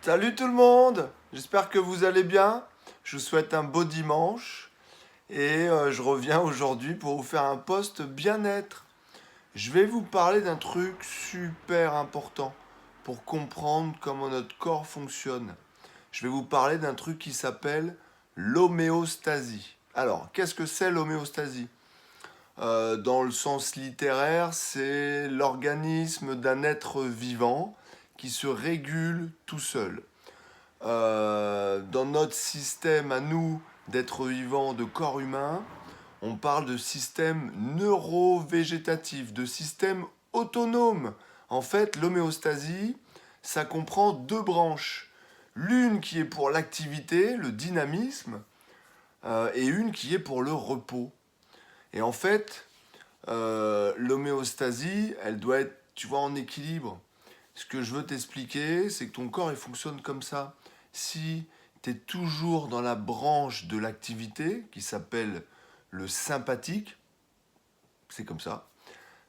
Salut tout le monde, j'espère que vous allez bien. Je vous souhaite un beau dimanche et je reviens aujourd'hui pour vous faire un post bien-être. Je vais vous parler d'un truc super important pour comprendre comment notre corps fonctionne. Je vais vous parler d'un truc qui s'appelle l'homéostasie. Alors, qu'est-ce que c'est l'homéostasie? Dans le sens littéraire, c'est l'organisme d'un être vivant qui se régule tout seul. Dans notre système à nous d'êtres vivants, de corps humain, on parle de système neurovégétatif, de système autonome. En fait, l'homéostasie, ça comprend deux branches. L'une qui est pour l'activité, le dynamisme, et une qui est pour le repos. Et en fait, l'homéostasie, elle doit être, tu vois, en équilibre. Ce que je veux t'expliquer, c'est que ton corps, il fonctionne comme ça. Si tu es toujours dans la branche de l'activité, qui s'appelle le sympathique, c'est comme ça,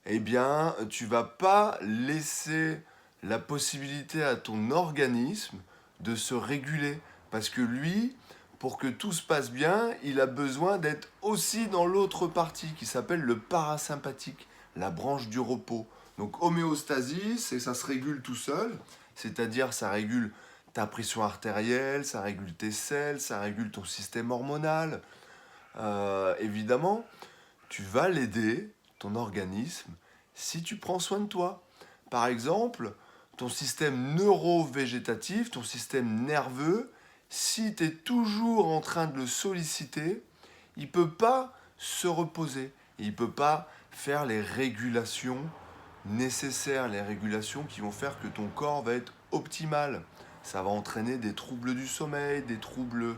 eh bien, tu vas pas laisser la possibilité à ton organisme de se réguler. Parce que lui, pour que tout se passe bien, il a besoin d'être aussi dans l'autre partie qui s'appelle le parasympathique, la branche du repos. Donc homéostasie, c'est ça se régule tout seul, c'est-à-dire ça régule ta pression artérielle, ça régule tes selles, ça régule ton système hormonal. Évidemment, tu vas l'aider, ton organisme, si tu prends soin de toi. Par exemple, ton système neurovégétatif, ton système nerveux, si tu es toujours en train de le solliciter, il ne peut pas se reposer. Il ne peut pas faire les régulations nécessaires, les régulations qui vont faire que ton corps va être optimal. Ça va entraîner des troubles du sommeil, des troubles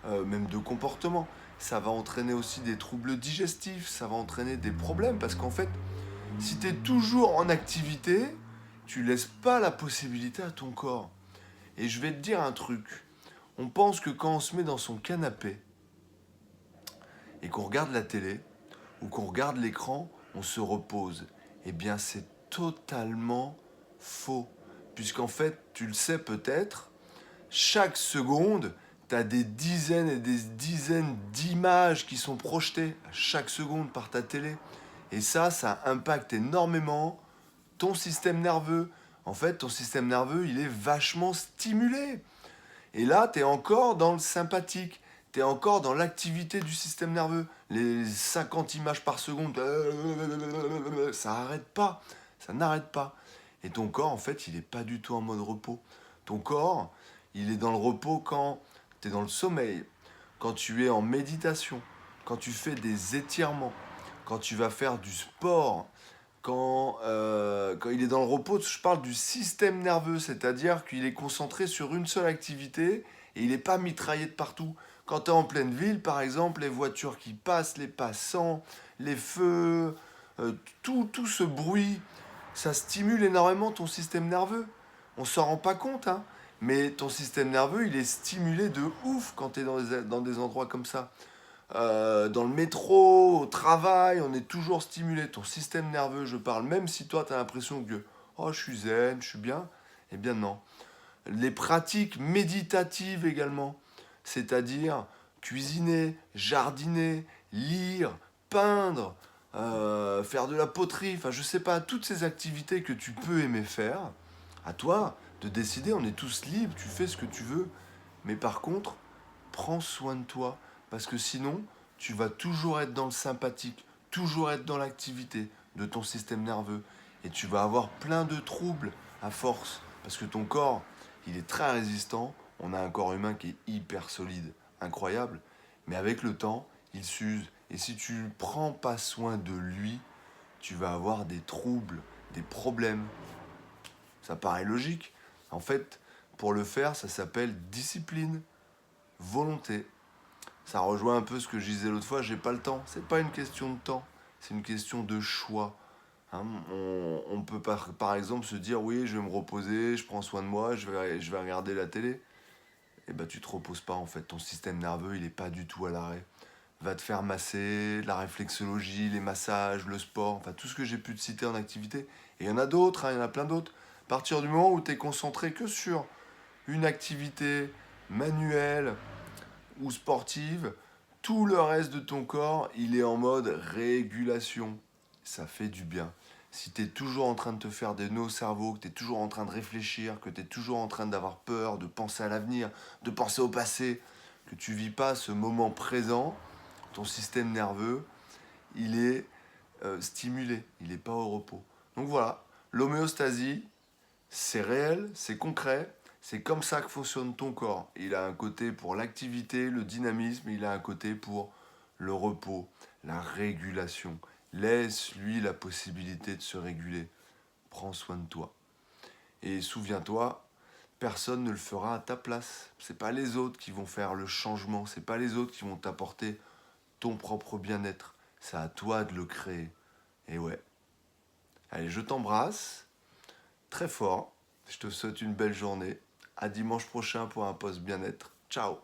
même de comportement. Ça va entraîner aussi des troubles digestifs, ça va entraîner des problèmes parce qu'en fait, si tu es toujours en activité, tu laisses pas la possibilité à ton corps. Et je vais te dire un truc. On pense que quand on se met dans son canapé et qu'on regarde la télé ou qu'on regarde l'écran, on se repose. Eh bien, c'est totalement faux. Puisqu'en fait, tu le sais peut-être, chaque seconde, tu as des dizaines et des dizaines d'images qui sont projetées à chaque seconde par ta télé. Et ça impacte énormément ton système nerveux. En fait, ton système nerveux, il est vachement stimulé. Et là, tu es encore dans le sympathique. Tu es encore dans l'activité du système nerveux. Les 50 images par seconde, ça n'arrête pas. Ça n'arrête pas. Et ton corps, en fait, il n'est pas du tout en mode repos. Ton corps, il est dans le repos quand tu es dans le sommeil, quand tu es en méditation, quand tu fais des étirements, quand tu vas faire du sport, quand il est dans le repos, je parle du système nerveux, c'est-à-dire qu'il est concentré sur une seule activité et il n'est pas mitraillé de partout. Quand tu es en pleine ville, par exemple, les voitures qui passent, les passants, les feux, tout ce bruit, ça stimule énormément ton système nerveux. On s'en rend pas compte, hein, mais ton système nerveux, il est stimulé de ouf quand tu es dans des endroits comme ça. Dans le métro, au travail, on est toujours stimulé. Ton système nerveux, je parle, même si toi, tu as l'impression que oh, je suis zen, je suis bien, eh bien non. Les pratiques méditatives également, c'est-à-dire cuisiner, jardiner, lire, peindre, faire de la poterie, enfin je sais pas, toutes ces activités que tu peux aimer faire, à toi de décider, on est tous libres, tu fais ce que tu veux, mais par contre, prends soin de toi, parce que sinon, tu vas toujours être dans le sympathique, toujours être dans l'activité de ton système nerveux, et tu vas avoir plein de troubles à force, parce que ton corps, il est très résistant, on a un corps humain qui est hyper solide, incroyable, mais avec le temps, il s'use, et si tu ne prends pas soin de lui, tu vas avoir des troubles, des problèmes. Ça paraît logique. En fait, pour le faire, ça s'appelle discipline, volonté. Ça rejoint un peu ce que je disais l'autre fois, j'ai pas le temps. C'est pas une question de temps, c'est une question de choix. Hein, on peut par exemple se dire oui, je vais me reposer, je prends soin de moi, je vais regarder la télé. Et ben tu te reposes pas en fait, ton système nerveux il est pas du tout à l'arrêt. Va te faire masser, la réflexologie, les massages, le sport, enfin tout ce que j'ai pu te citer en activité. Et il y en a d'autres, hein, il y en a plein d'autres. À partir du moment où tu es concentré que sur une activité manuelle ou sportive, tout le reste de ton corps, il est en mode régulation. Ça fait du bien. Si tu es toujours en train de te faire des nœuds au cerveau, que tu es toujours en train de réfléchir, que tu es toujours en train d'avoir peur, de penser à l'avenir, de penser au passé, que tu vis pas ce moment présent, ton système nerveux, il est stimulé, il n'est pas au repos. Donc voilà, l'homéostasie, c'est réel, c'est concret, c'est comme ça que fonctionne ton corps. Il a un côté pour l'activité, le dynamisme, il a un côté pour le repos, la régulation. Laisse-lui la possibilité de se réguler. Prends soin de toi. Et souviens-toi, personne ne le fera à ta place. C'est pas les autres qui vont faire le changement, c'est pas les autres qui vont t'apporter ton propre bien-être. C'est à toi de le créer. Et ouais. Allez, je t'embrasse très fort. Je te souhaite une belle journée. À dimanche prochain pour un post bien-être. Ciao.